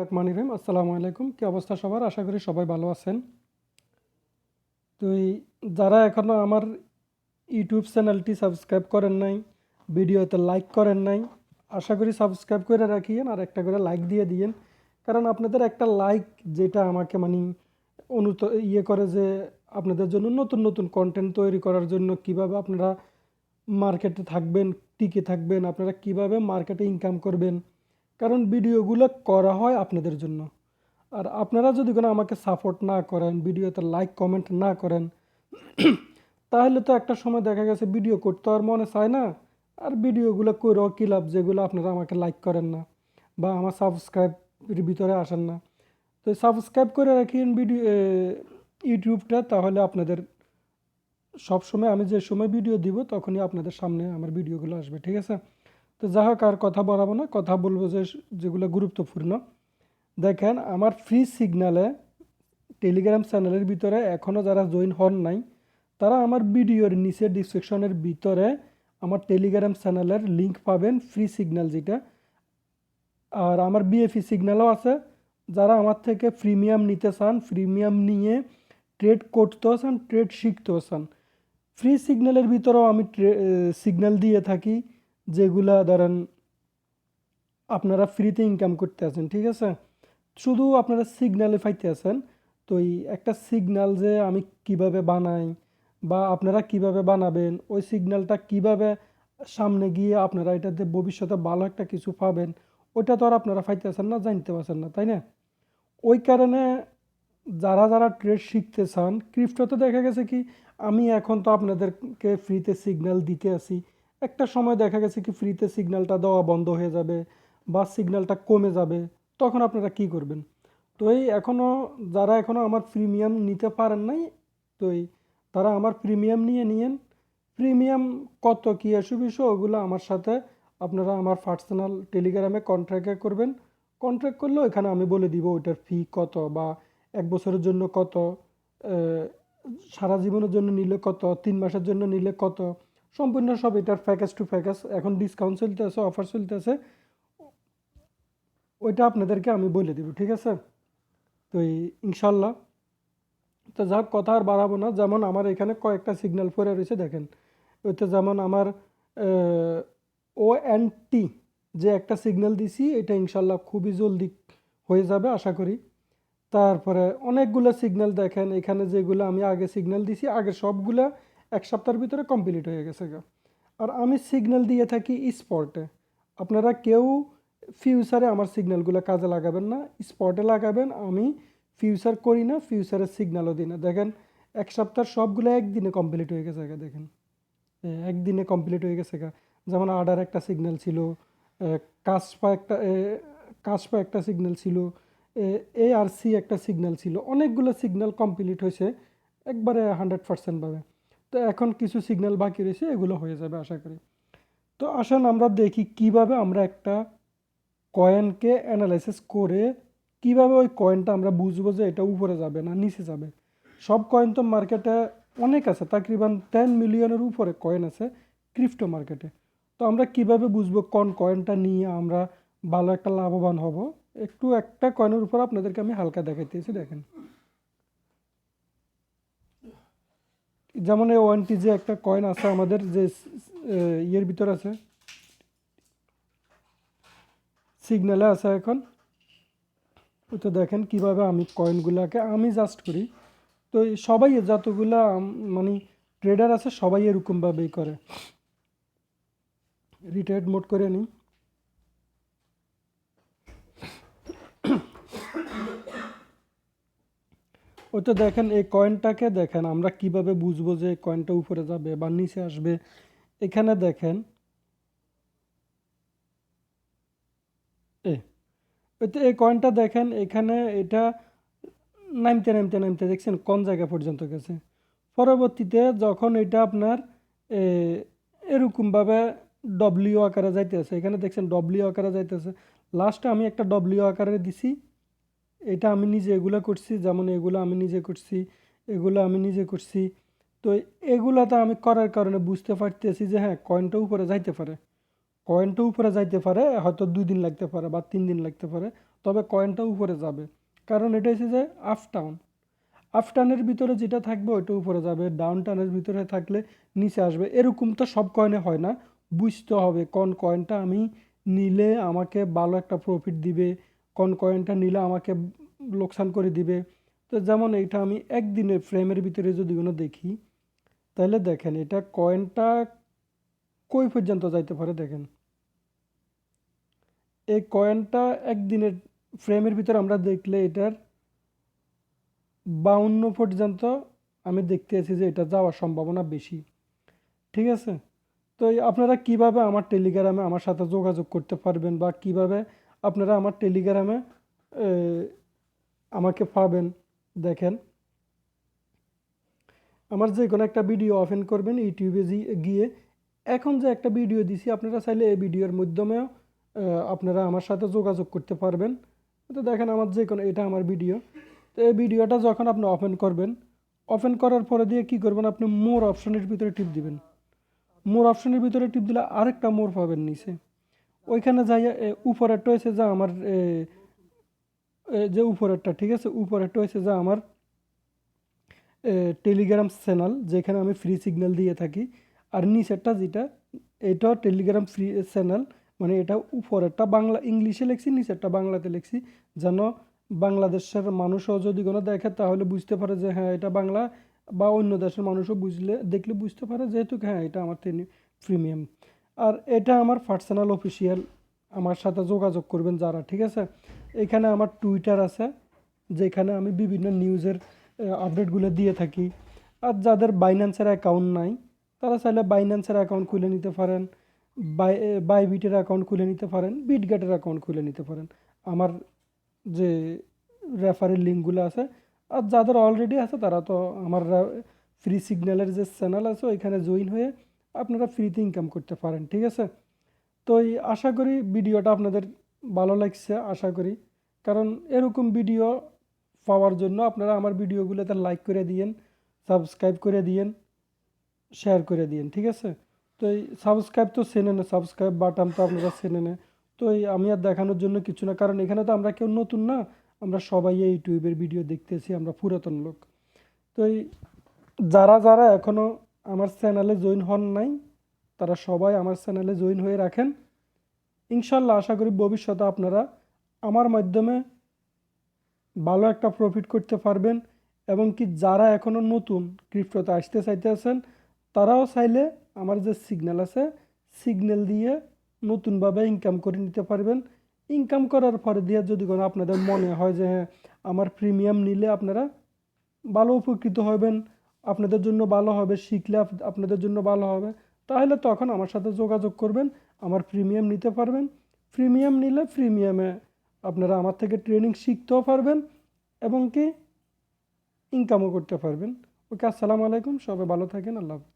রহমানির রহিম। আসসালামু আলাইকুম। কি অবস্থা সবার? আশা করি সবাই ভালো আছেন। তো যারা এখনও আমার ইউটিউব চ্যানেলটি সাবস্ক্রাইব করেন নাই, ভিডিওতে লাইক করেন নাই, আশা করি সাবস্ক্রাইব করে রাখিয়েন আর একটা করে লাইক দিয়ে দিয়েন। কারণ আপনাদের একটা লাইক যেটা আমাকে করে যে আপনাদের জন্য নতুন নতুন কন্টেন্ট তৈরি করার জন্য কিভাবে আপনারা মার্কেটে থাকবেন, টিকে থাকবেন, আপনারা কিভাবে মার্কেটে ইনকাম করবেন। কারণ ভিডিওগুলো করা হয় আপনাদের জন্য। আর আপনারা যদি কোনো আমাকে সাপোর্ট না করেন, ভিডিওতে লাইক কমেন্ট না করেন, তাহলে তো একটা সময় দেখা গেছে ভিডিও করতে আর মনে চায় না। আর ভিডিওগুলো করেও কী লাভ যেগুলো আপনারা আমাকে লাইক করেন না বা আমার সাবস্ক্রাইবের ভিতরে আসেন না। তো সাবস্ক্রাইব করে রাখিন ইউটিউবটা, তাহলে আপনাদের সবসময় আমি যে সময় ভিডিও দিব তখনই আপনাদের সামনে আমার ভিডিওগুলো আসবে, ঠিক আছে? তো যা হোক, আর কথা বাড়াবো না, কথা বলবো যেগুলো গুরুত্বপূর্ণ। দেখেন, আমার ফ্রি সিগনালে টেলিগ্রাম চ্যানেলের ভিতরে এখনও যারা জয়েন হন নাই, তারা আমার ভিডিওর নিচে ডিসক্রিপশনের ভিতরে আমার টেলিগ্রাম চ্যানেলের লিঙ্ক পাবেন, ফ্রি সিগন্যাল যেটা। আর আমার বিএফই সিগন্যালও আছে। যারা আমার থেকে প্রিমিয়াম নিতে চান, প্রিমিয়াম নিয়ে ট্রেড করতেও চান, ট্রেড শিখতেও চান, ফ্রি সিগন্যালের ভিতরেও আমি সিগন্যাল দিয়ে থাকি, যেগুলা ধরেন আপনারা ফ্রিতে ইনকাম করতে আছেন, ঠিক আছে? শুধু আপনারা সিগন্যালে পাইতে আছেন। তো এই একটা সিগন্যাল যে আমি কিভাবে বানাই বা আপনারা কিভাবে বানাবেন, ওই সিগন্যালটা কিভাবে সামনে গিয়ে আপনারা এটাতে ভবিষ্যতে ভালো একটা কিছু পাবেন, ওইটা তো আর আপনারা পাইতে আছেন না, জানতে পারছেন না, তাই না? ওই কারণে যারা যারা ট্রেড শিখতে চান, ক্রিপ্টোতে দেখা গেছে কি, আমি এখন তো আপনাদেরকে ফ্রিতে সিগন্যাল দিতে আসি, একটা সময় দেখা গেছে কি ফ্রিতে সিগন্যালটা দেওয়া বন্ধ হয়ে যাবে বা সিগন্যালটা কমে যাবে, তখন আপনারা কি করবেন? তো যারা এখনও আমার প্রিমিয়াম নিতে পারেন নাই, তো তারা আমার প্রিমিয়াম নিয়ে নিয়েন। প্রিমিয়াম কত কী বিষয় ওগুলো আমার সাথে আপনারা আমার পার্সোনাল টেলিগ্রামে কন্ট্রাক্টে করবেন। কন্ট্রাক্ট করলেও এখানে আমি বলে দিব ওইটার ফি কত, বা 1 বছরের জন্য কত, আহ, সারা জীবনের জন্য নিলে কত, 3 মাসের জন্য নিলে কত, সম্পূর্ণ সব এটার প্যাকেজ টু প্যাকেজ। এখন ডিসকাউন্ট চলতেছে, অফার চলতেছে, ওইটা আপনাদেরকে আমি বলে দিব, ঠিক আছে? তো ইনশাল্লাহ। তো যাক, কথা আর বাড়াবো না। যেমন আমার এখানে কয়েকটা সিগন্যাল পড়ে রয়েছে, দেখেন। ওইতে যেমন আমার ONT যে একটা সিগন্যাল দিছি, এটা ইনশাল্লাহ খুবই জলদি হয়ে যাবে আশা করি। তারপরে অনেকগুলো সিগন্যাল দেখেন এখানে, যেগুলো আমি আগে সিগন্যাল দিছি, আগে সবগুলা 1 সপ্তাহের ভিতরে কমপ্লিট হয়ে গেছে গা। আর আমি সিগন্যাল দিয়ে থাকি স্পটে। আপনারা কেউ ফিউচারে আমার সিগন্যালগুলো কাজে লাগাবেন না, স্পটে লাগাবেন। আমি ফিউচার করি না, ফিউচারের সিগন্যালও দিই না। দেখেন, 1 সপ্তাহ সবগুলো একদিনে কমপ্লিট হয়ে গেছে গা, দেখেন। একদিনে কমপ্লিট হয়ে গেছে গা। যেমন আডার একটা সিগন্যাল ছিল, কাসপা একটা কাসপা একটা সিগন্যাল ছিল, ARC একটা সিগন্যাল ছিল, অনেকগুলো সিগন্যাল কমপ্লিট হয়েছে একবারে 100% ভাবে। তো এখন কিছু সিগন্যাল বাকি রয়েছে, এগুলো হয়ে যাবে আশা করি। তো আসেন আমরা দেখি কিভাবে আমরা একটা কয়েনকে অ্যানালাইসিস করে কিভাবে ওই কয়েনটা আমরা বুঝবো যে এটা উপরে যাবে না নিচে যাবে। সব কয়েন তো মার্কেটে অনেক আছে, তাকরিবান 10 মিলিয়নের উপরে কয়েন আছে ক্রিপ্টো মার্কেটে। তো আমরা কিভাবে বুঝবো কোন কয়েনটা নিয়ে আমরা ভালো একটা লাভবান হব? একটা কয়েনের উপর আপনাদেরকে আমি হালকা দেখাইতেছি, দেখেন। যেমন এই ONT যে একটা কয়েন আছে আমাদের, যে ইয়ের ভিতর আছে, সিগন্যালে আছে এখন। তো দেখেন কিভাবে আমি কয়েনগুলোকে আমি জাস্ট করি। তো সবাই যতগুলা মানে ট্রেডার আছে সবাই এরকমভাবেই করে। রিটায়ার্ড মোড করে নিই। ওই তো দেখেন, এই কয়েনটাকে দেখেন আমরা কিভাবে বুঝবো যে কয়েনটা উপরে যাবে বা নিচে আসবে। এখানে দেখেন, ওই তো এই কয়েনটা দেখেন এখানে, এটা নামতে নামতে নামতে দেখছেন কোন জায়গা পর্যন্ত গেছে। পরবর্তীতে যখন এটা আপনার এ, এরকমভাবে ডব্লিউ আকারে যাইতেছে, এখানে দেখছেন ডব্লিউ আকারে যাইতেছে। লাস্টে আমি একটা ডব্লিউ আকারে দিছি। এটা আমি নিজে এগুলো করছি, যেমন এগুলো আমি নিজে করছি, এগুলো আমি নিজে করছি। তো এগুলাতে আমি করার কারণে বুঝতে পারতেছি যে হ্যাঁ, কয়েনটা উপরে যাইতে পারে। কয়েনটা উপরে যাইতে পারে, হয়তো 2 দিন লাগতে পারে বা 3 দিন লাগতে পারে। তবে কয়েনটা উপরে যাবে, কারণ এটা হচ্ছে যে আপ টাউন। আপ টানের ভিতরে যেটা থাকবে ওইটা উপরে যাবে, ডাউন টানের ভিতরে থাকলে নিচে আসবে। এরকম তো সব কয়েনে হয় না, বুঝতে হবে কোন কয়েনটা আমি নিলে আমাকে ভালো একটা প্রফিট দিবে, কোন কয়েনটা নিলে আমাকে লোকসান করে দিবে। তো যেমন এইটা আমি একদিনের ফ্রেমের ভিতরে যদি কোনো দেখি, তাহলে দেখেন এটা কয়েনটা কই পর্যন্ত যাইতে পারে। দেখেন এই কয়েনটা একদিনের ফ্রেমের ভিতরে আমরা দেখলে এটার 52 পর্যন্ত আমি দেখতে আছি যে এটা যাওয়ার সম্ভাবনা বেশি। ঠিক আছে, তো আপনারা কিভাবে আমার টেলিগ্রামে আমার সাথে যোগাযোগ করতে পারবেন, বা কিভাবে আপনারা আমার টেলিগ্রামে আমাকে পাবেন, দেখেন আমার যে কোনো একটা ভিডিও ওপেন করবেন ইউটিউবে গিয়ে, এখন যে একটা ভিডিও দিছি আপনারা চাইলে এই ভিডিওর মাধ্যমেও আপনারা আমার সাথে যোগাযোগ করতে পারবেন। তো দেখেন আমার যে কোনো, এটা আমার ভিডিও। তো এই ভিডিওটা যখন আপনি ওপেন করবেন, ওপেন করার পরে দিয়ে কি করবেন, আপনি মোর অপশনের ভিতরে টিপ দিবেন। মোর অপশনের ভিতরে টিপ দিলে আরেকটা মোর পাবেন নিচে, ওইখানে যাইয়া উপরেরটা হয়েছে যা আমার যে উপরেরটা, ঠিক আছে, উপরেরটা হয়েছে যা আমার টেলিগ্রাম চ্যানেল, যেখানে আমি ফ্রি সিগন্যাল দিয়ে থাকি। আর নিচেরটা যেটা, এটা টেলিগ্রাম ফ্রি চ্যানেল, মানে এটা উপরেরটা বাংলা ইংলিশে লিখছি, নিচেরটা বাংলাতে লিখছি, যেন বাংলাদেশের মানুষও যদি কোনো দেখে তাহলে বুঝতে পারে যে হ্যাঁ এটা বাংলা, বা অন্য দেশের মানুষও দেখলে বুঝতে পারে যেহেতু হ্যাঁ এটা আমার প্রিমিয়াম। আর এটা আমার পার্সোনাল অফিসিয়াল, আমার সাথে যোগাযোগ করবেন যারা, ঠিক আছে। এখানে আমার টুইটার আছে, যেখানে আমি বিভিন্ন নিউজের আপডেটগুলো দিয়ে থাকি। আর যাদের বাইন্যান্সের অ্যাকাউন্ট নাই তারা চাইলে বাইন্যান্সের অ্যাকাউন্ট খুলে নিতে পারেন, বাইবিটের অ্যাকাউন্ট খুলে নিতে পারেন, বিটগেটের অ্যাকাউন্ট খুলে নিতে পারেন, আমার যে রেফারেল লিঙ্কগুলো আছে। আর যাদের অলরেডি আছে তারা তো আমার ফ্রি সিগন্যালের যে চ্যানেল আছে ওইখানে জয়েন হয়ে আপনারা ফ্রিতে ইনকাম করতে পারেন, ঠিক আছে। তো এই আশা করি ভিডিওটা আপনাদের ভালো লাগছে, আশা করি। কারণ এরকম ভিডিও পাওয়ার জন্য আপনারা আমার ভিডিওগুলোতে লাইক করে দিয়েন, সাবস্ক্রাইব করে দিয়েন, শেয়ার করে দিয়েন, ঠিক আছে। তো এই সাবস্ক্রাইব তো চেনে না, সাবস্ক্রাইব বাটন তো আপনারা চেনে না। তো এই আমি আর দেখানোর জন্য কিছু না, কারণ এখানে তো আমরা কেউ নতুন না, আমরা সবাই এই ইউটিউবের ভিডিও দেখতেছি, আমরা পুরাতন লোক। তো এই যারা যারা এখনও আমার চ্যানেলে জয়েন হন নাই তারা সবাই আমার চ্যানেলে জয়েন হয়ে রাখেন। ইনশাল্লাহ আশা করি ভবিষ্যতে আপনারা আমার মাধ্যমে ভালো একটা প্রফিট করতে পারবেন। এবং কি যারা এখনও নতুন ক্রিপ্টোতে আসতে চাইতেছেন তারাও চাইলে আমার যে সিগন্যাল আছে, সিগন্যাল দিয়ে নতুনভাবে ইনকাম করে নিতে পারবেন। ইনকাম করার পরে দিয়ে যদি কোনো আপনাদের মনে হয় যে হ্যাঁ আমার প্রিমিয়াম নিলে আপনারা ভালো উপকৃত হবেন, আপনাদের জন্য ভালো হবে, শিখলে আপনাদের জন্য ভালো হবে, তাহলে তখন আমার সাথে যোগাযোগ করবেন, আমার প্রিমিয়াম নিতে পারবেন। প্রিমিয়াম নিলে প্রিমিয়ামে আপনারা আমার থেকে ট্রেনিং শিখতেও পারবেন এবং কি ইনকামও করতে পারবেন। ওকে, আসসালামু আলাইকুম, সবাই ভালো থাকেন, আল্লাহ হাফেজ।